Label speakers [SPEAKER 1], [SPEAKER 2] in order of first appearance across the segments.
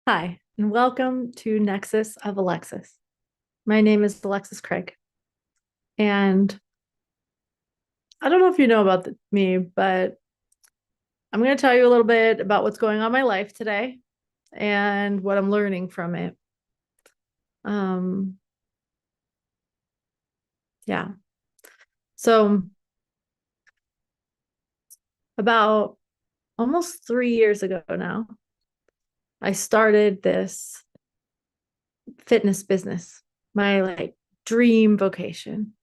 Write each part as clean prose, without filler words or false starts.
[SPEAKER 1] Hi, and welcome to Nexus of Alexis. My name is Alexis Craig, and I don't know if you know about me, but I'm going to tell you a little bit about what's going on in my life today and what I'm learning from it. Um, yeah. So, about almost 3 years ago now, I started this fitness business, my dream vocation,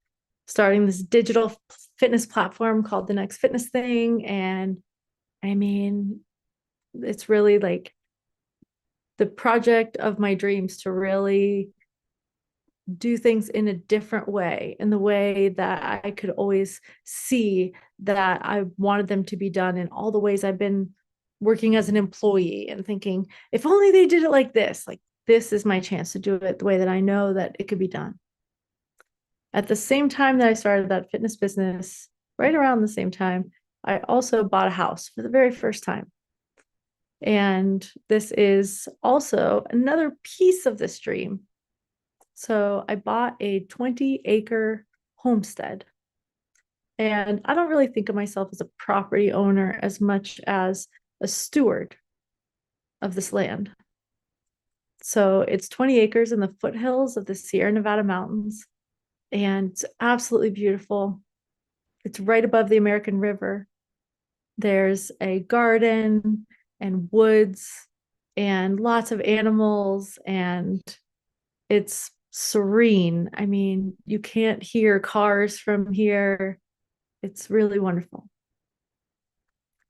[SPEAKER 1] starting this digital fitness platform called the Next Fitness Thing. And I mean, it's really like the project of my dreams to really do things in a different way, in the way that I could always see that I wanted them to be done, in all the ways I've been working as an employee and thinking, if only they did it like this is my chance to do it the way that I know that it could be done. At the same time that I started that fitness business, right around the same time, I also bought a house for the very first time. And this is also another piece of this dream. So I bought a 20-acre homestead. And I don't really think of myself as a property owner as much as a steward of this land. So it's 20 acres in the foothills of the Sierra Nevada mountains, and it's absolutely beautiful. It's right above the American River. There's a garden and woods and lots of animals, and it's serene. I mean, you can't hear cars from here. It's really wonderful.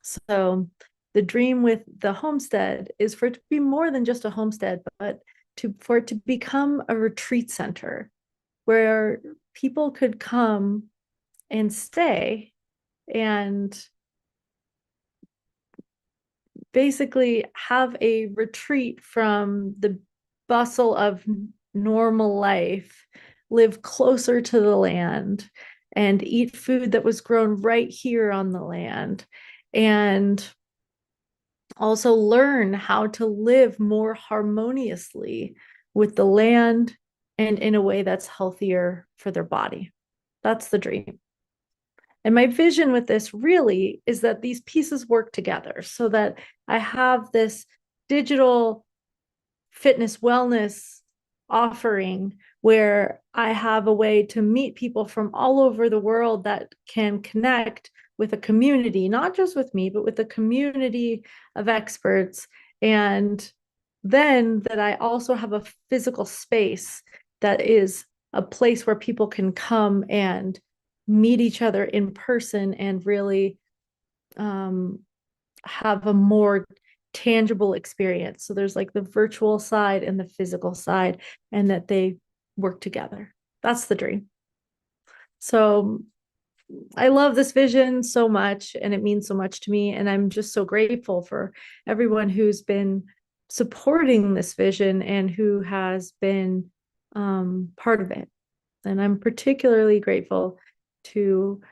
[SPEAKER 1] So, the dream with the homestead is for it to be more than just a homestead, but for it to become a retreat center where people could come and stay and basically have a retreat from the bustle of normal life, live closer to the land, and eat food that was grown right here on the land, and also learn how to live more harmoniously with the land and in a way that's healthier for their body. That's the dream. And my vision with this really is that these pieces work together so that I have this digital fitness wellness offering where I have a way to meet people from all over the world that can connect with a community, not just with me, but with a community of experts. And then that I also have a physical space that is a place where people can come and meet each other in person and really um, have a more tangible experience. So there's like the virtual side and the physical side, and that they work together. That's the dream. So I love this vision so much, and it means so much to me. And I'm just so grateful for everyone who's been supporting this vision and who has been part of it. And I'm particularly grateful to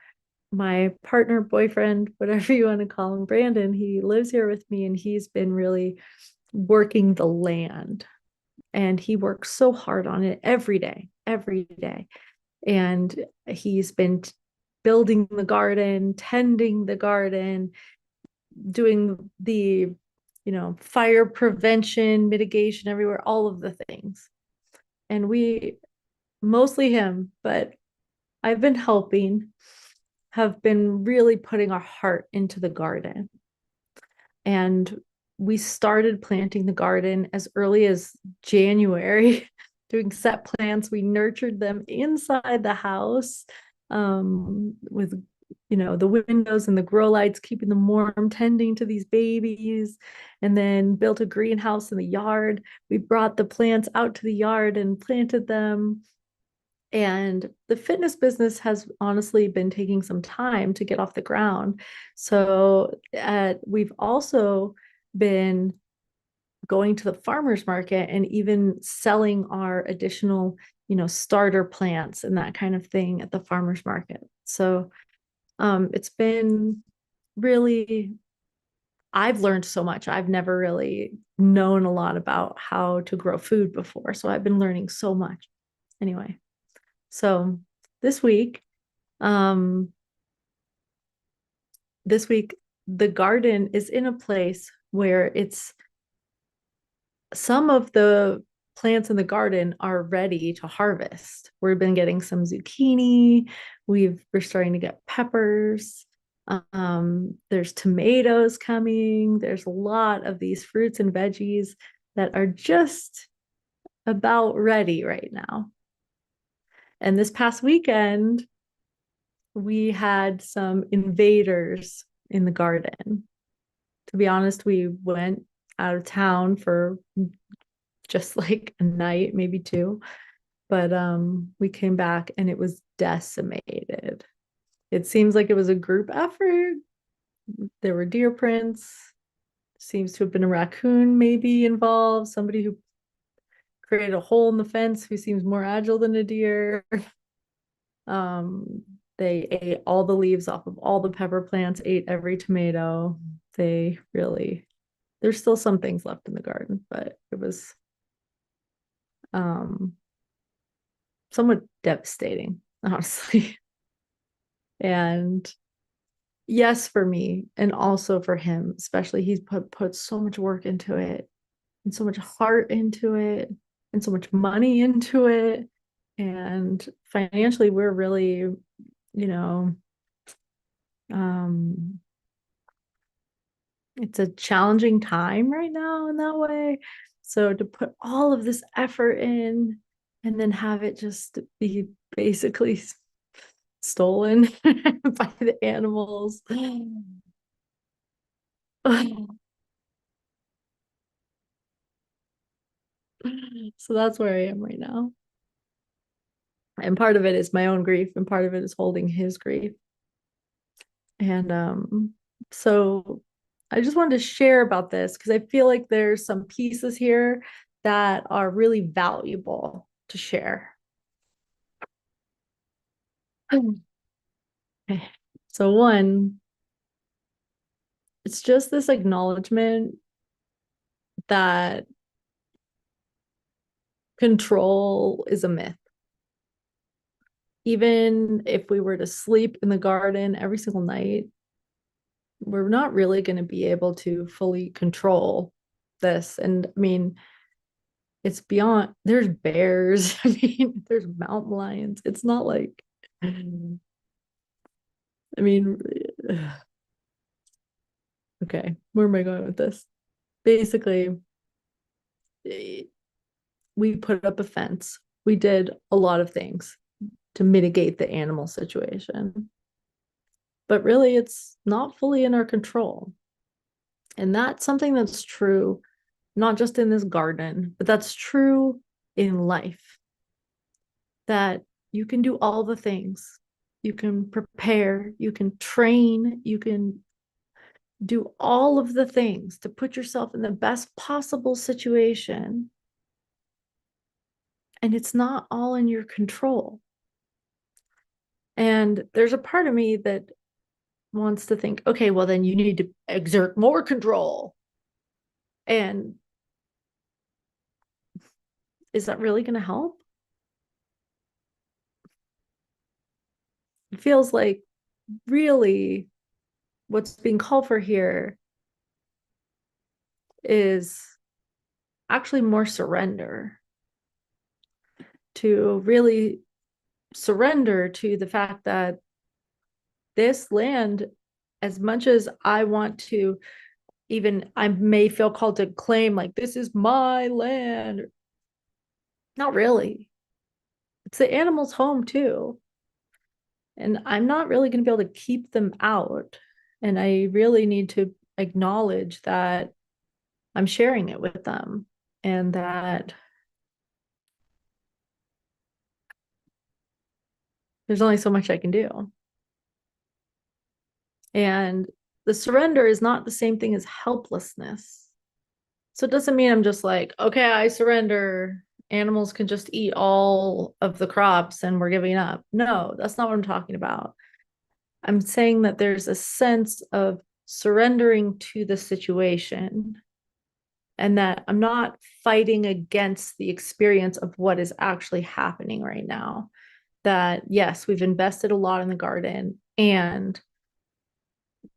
[SPEAKER 1] my partner, boyfriend, whatever you want to call him, Brandon. He lives here with me, and he's been really working the land. And he works so hard on it every day, every day. And he's been building the garden, tending the garden, doing the, fire prevention, mitigation everywhere, all of the things. And we, mostly him, but I've been helping, have been really putting our heart into the garden. And we started planting the garden as early as January, doing set plants. We nurtured them inside the house with, the windows and the grow lights, keeping them warm, tending to these babies, and then built a greenhouse in the yard. We brought the plants out to the yard and planted them. And the fitness business has honestly been taking some time to get off the ground. So we've also been going to the farmer's market and even selling our additional, starter plants and that kind of thing at the farmer's market. So it's been really I've learned so much. I've never really known a lot about how to grow food before. So I've been learning so much. Anyway, so this week, um, this week, the garden is in a place where it's some of the plants in the garden are ready to harvest. We've been getting some zucchini. We're starting to get peppers. There's tomatoes coming. There's a lot of these fruits and veggies that are just about ready right now. And this past weekend, we had some invaders in the garden. To be honest, we went out of town for just like a night, maybe two. But we came back and it was decimated. It seems like it was a group effort. There were deer prints. Seems to have been a raccoon maybe involved, somebody who created a hole in the fence who seems more agile than a deer. Um, they ate all the leaves off of all the pepper plants, ate every tomato. They really, there's still some things left in the garden, but it was um somewhat devastating, honestly. And yes, for me, and also for him, especially he's put so much work into it and so much heart into it and so much money into it. And financially, we're really, know, um, it's a challenging time right now in that way. So to put all of this effort in and then have it just be basically stolen by the animals. So that's where I am right now. And part of it is my own grief, and part of it is holding his grief. And so I just wanted to share about this because I feel like there's some pieces here that are really valuable to share. Okay. So one, it's just this acknowledgement that control is a myth. Even if we were to sleep in the garden every single night, we're not really going to be able to fully control this. And I mean, it's beyond, there's bears, I mean, there's mountain lions. It's not like, I mean, okay, where am I going with this? Basically, we put up a fence. We did a lot of things to mitigate the animal situation. But really, it's not fully in our control. And that's something that's true, not just in this garden, but that's true in life. That you can do all the things. You can prepare, you can train, you can do all of the things to put yourself in the best possible situation. And it's not all in your control. And there's a part of me that wants to think, okay, well, then you need to exert more control. And is that really going to help? It feels like really what's being called for here is actually more surrender, to really surrender to the fact that this land, as much as I want to, even I may feel called to claim like this is my land, not really. It's the animals' home too. And I'm not really going to be able to keep them out. And I really need to acknowledge that I'm sharing it with them and that there's only so much I can do. And the surrender is not the same thing as helplessness. So it doesn't mean I'm just like, okay, I surrender. Animals can just eat all of the crops and we're giving up. No, that's not what I'm talking about. I'm saying that there's a sense of surrendering to the situation and that I'm not fighting against the experience of what is actually happening right now. That, yes, we've invested a lot in the garden and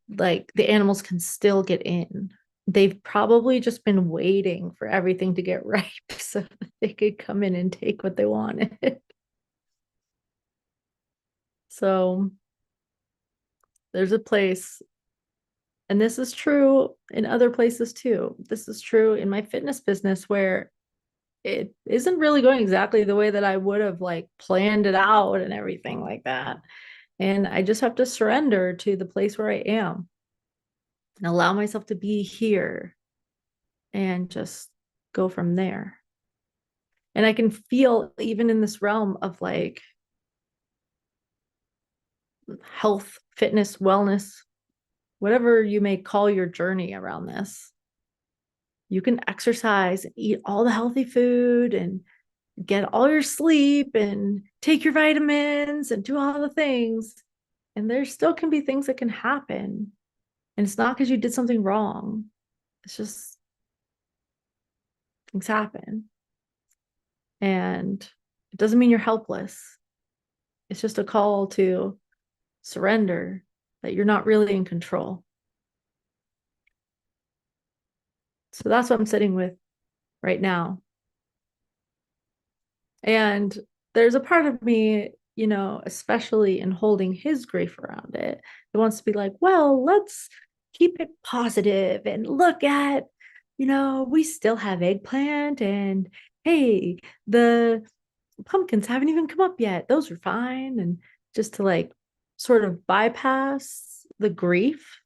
[SPEAKER 1] like the animals can still get in. They've probably just been waiting for everything to get ripe so that they could come in and take what they wanted. So there's a place, and this is true in other places too. This is true in my fitness business where it isn't really going exactly the way that I would have like planned it out and everything like that. And I just have to surrender to the place where I am and allow myself to be here and just go from there. And I can feel even in this realm of like health, fitness, wellness, whatever you may call your journey around this. You can exercise and eat all the healthy food and get all your sleep and take your vitamins and do all the things. And there still can be things that can happen. And it's not because you did something wrong. It's just things happen. And it doesn't mean you're helpless. It's just a call to surrender that you're not really in control. So that's what I'm sitting with right now. And there's a part of me, you know, especially in holding his grief around it, that wants to be like, well, let's keep it positive and look at, you know, we still have eggplant and hey, the pumpkins haven't even come up yet. Those are fine. And just to like sort of bypass the grief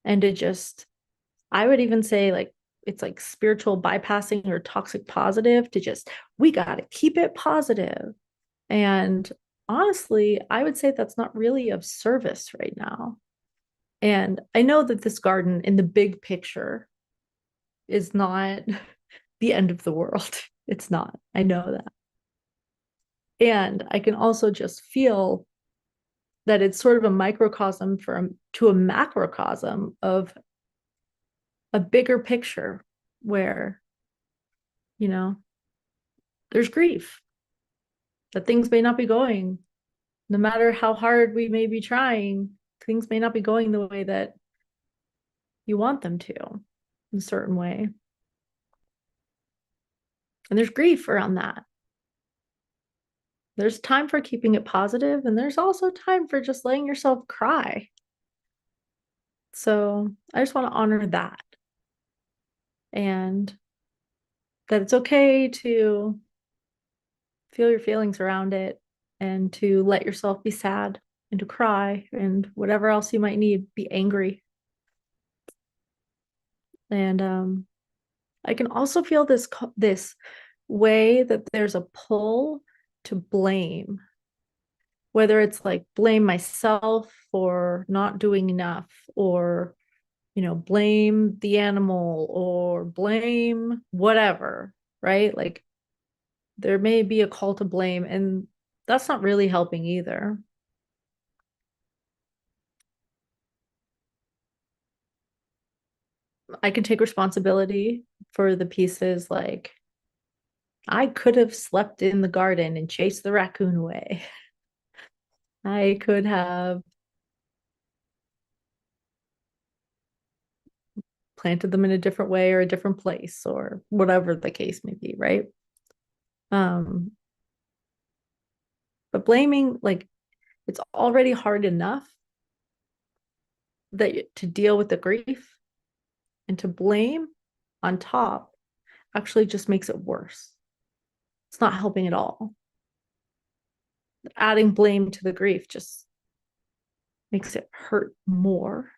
[SPEAKER 1] and to just, I would even say like it's like spiritual bypassing or toxic positive to just, we got to keep it positive. And honestly, I would say that's not really of service right now. And I know that this garden in the big picture is not the end of the world. It's not. I know that. And I can also just feel that it's sort of a microcosm to a macrocosm of a bigger picture where, you know, there's grief that things may not be going, no matter how hard we may be trying, things may not be going the way that you want them to in a certain way. And there's grief around that. There's time for keeping it positive, and there's also time for just letting yourself cry. So I just want to honor that and that it's okay to feel your feelings around it and to let yourself be sad and to cry and whatever else you might need, be angry. And I can also feel this way that there's a pull to blame, whether it's like blame myself for not doing enough or, you know, blame the animal or blame whatever, right? Like there may be a call to blame, and that's not really helping either. I can take responsibility for the pieces like I could have slept in the garden and chased the raccoon away. I could have planted them in a different way or a different place or whatever the case may be, right? Um, but blaming, like, it's already hard enough that to deal with the grief and to blame on top actually just makes it worse. It's not helping at all. Adding blame to the grief just makes it hurt more.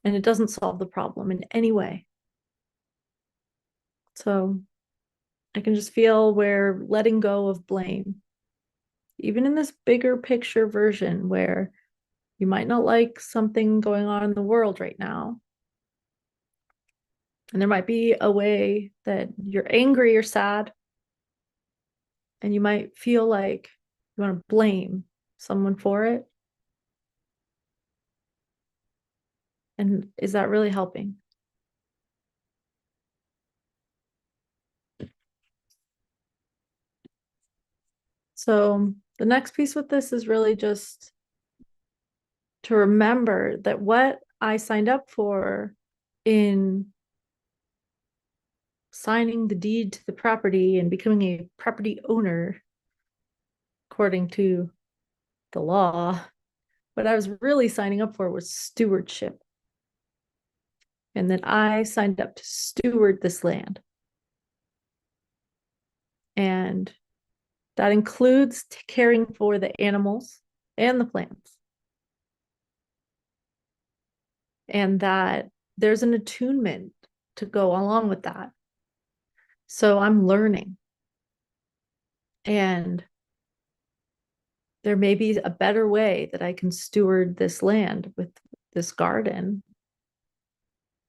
[SPEAKER 1] And it doesn't solve the problem in any way. So I can just feel where letting go of blame, even in this bigger picture version where you might not like something going on in the world right now. And there might be a way that you're angry or sad, and you might feel like you want to blame someone for it. And is that really helping? So the next piece with this is really just to remember that what I signed up for in signing the deed to the property and becoming a property owner, according to the law, what I was really signing up for was stewardship. And that I signed up to steward this land. And that includes caring for the animals and the plants. And that there's an attunement to go along with that. So I'm learning. And there may be a better way that I can steward this land with this garden.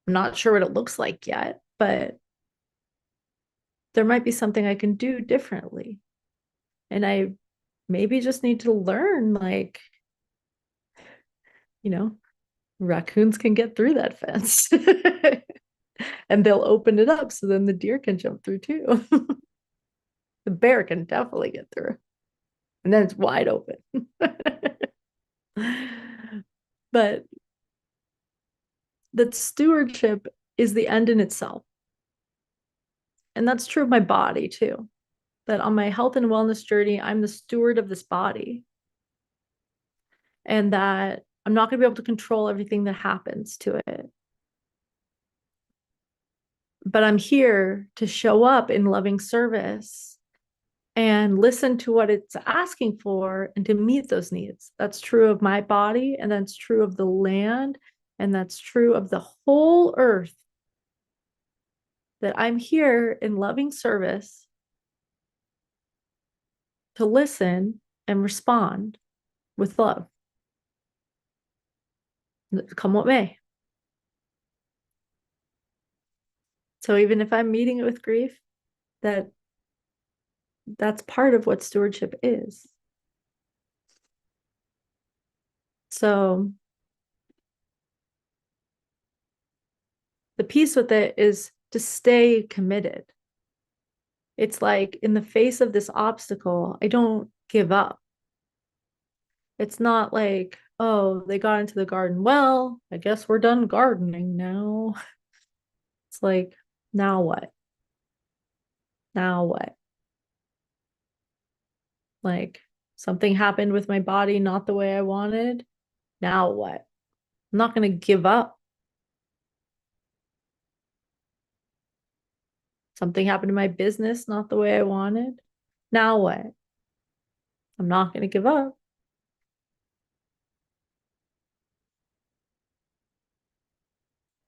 [SPEAKER 1] I'm not sure what it looks like yet, but there might be something I can do differently. And I maybe just need to learn, like, raccoons can get through that fence and they'll open it up so then the deer can jump through too. The bear can definitely get through. And then it's wide open. But that stewardship is the end in itself. And that's true of my body too. That on my health and wellness journey, I'm the steward of this body. And that I'm not going to be able to control everything that happens to it. But I'm here to show up in loving service and listen to what it's asking for and to meet those needs. That's true of my body, and that's true of the land, and that's true of the whole earth. That I'm here in loving service to listen and respond with love. Come what may. So even if I'm meeting it with grief, that's part of what stewardship is. So the piece with it is to stay committed. It's like in the face of this obstacle, I don't give up. It's not like, oh, they got into the garden. Well, I guess we're done gardening now. It's like, now what? Now what? Like something happened with my body, not the way I wanted. Now what? I'm not going to give up. Something happened to my business, not the way I wanted. Now what? I'm not going to give up.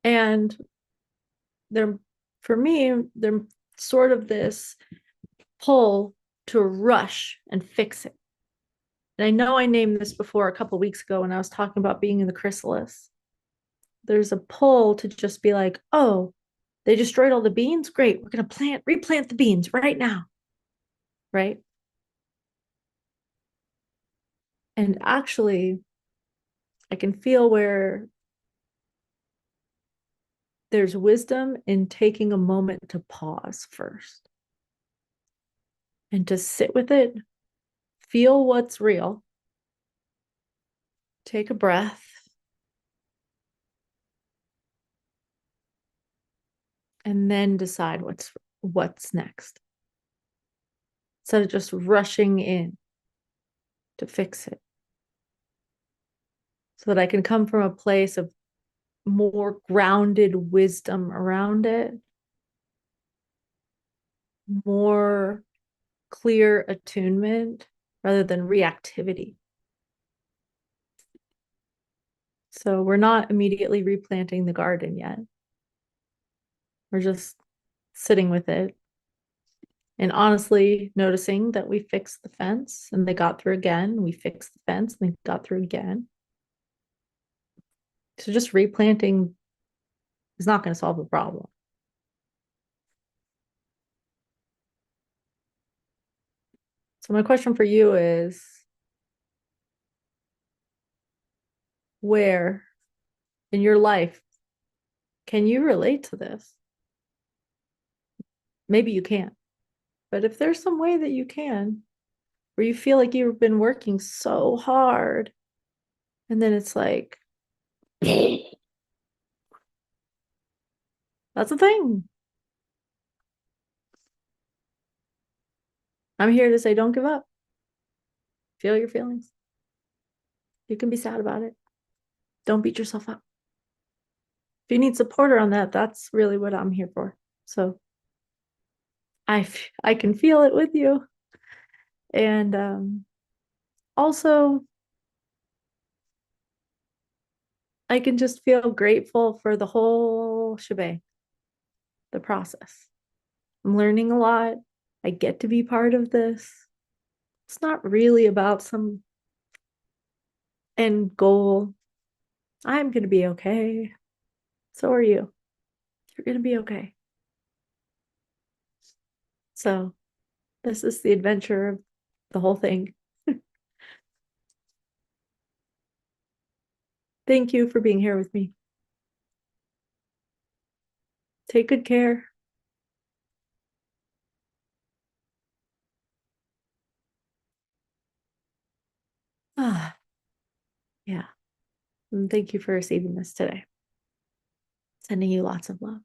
[SPEAKER 1] And they're, for me, they're sort of this pull to rush and fix it. And I know I named this before a couple of weeks ago when I was talking about being in the chrysalis. There's a pull to just be like, oh, they destroyed all the beans. Great. We're going to replant the beans right now. Right. And actually, I can feel where there's wisdom in taking a moment to pause first and to sit with it, feel what's real, take a breath, and then decide what's next. Instead of just rushing in to fix it. So that I can come from a place of more grounded wisdom around it, more clear attunement rather than reactivity. So we're not immediately replanting the garden yet. We're just sitting with it and honestly noticing that we fixed the fence and they got through again. We fixed the fence and they got through again. So just replanting is not going to solve the problem. So my question for you is, where in your life. Can you relate to this? Maybe you can't, but if there's some way that you can, where you feel like you've been working so hard, and then it's like, that's a thing. I'm here to say, don't give up. Feel your feelings. You can be sad about it. Don't beat yourself up. If you need support on that, that's really what I'm here for. So I can feel it with you. And also, I can just feel grateful for the whole shebang, the process. I'm learning a lot. I get to be part of this. It's not really about some end goal. I'm going to be okay. So are you. You're going to be okay. So, this is the adventure of the whole thing. Thank you for being here with me. Take good care. Ah, yeah. And thank you for receiving this today. Sending you lots of love.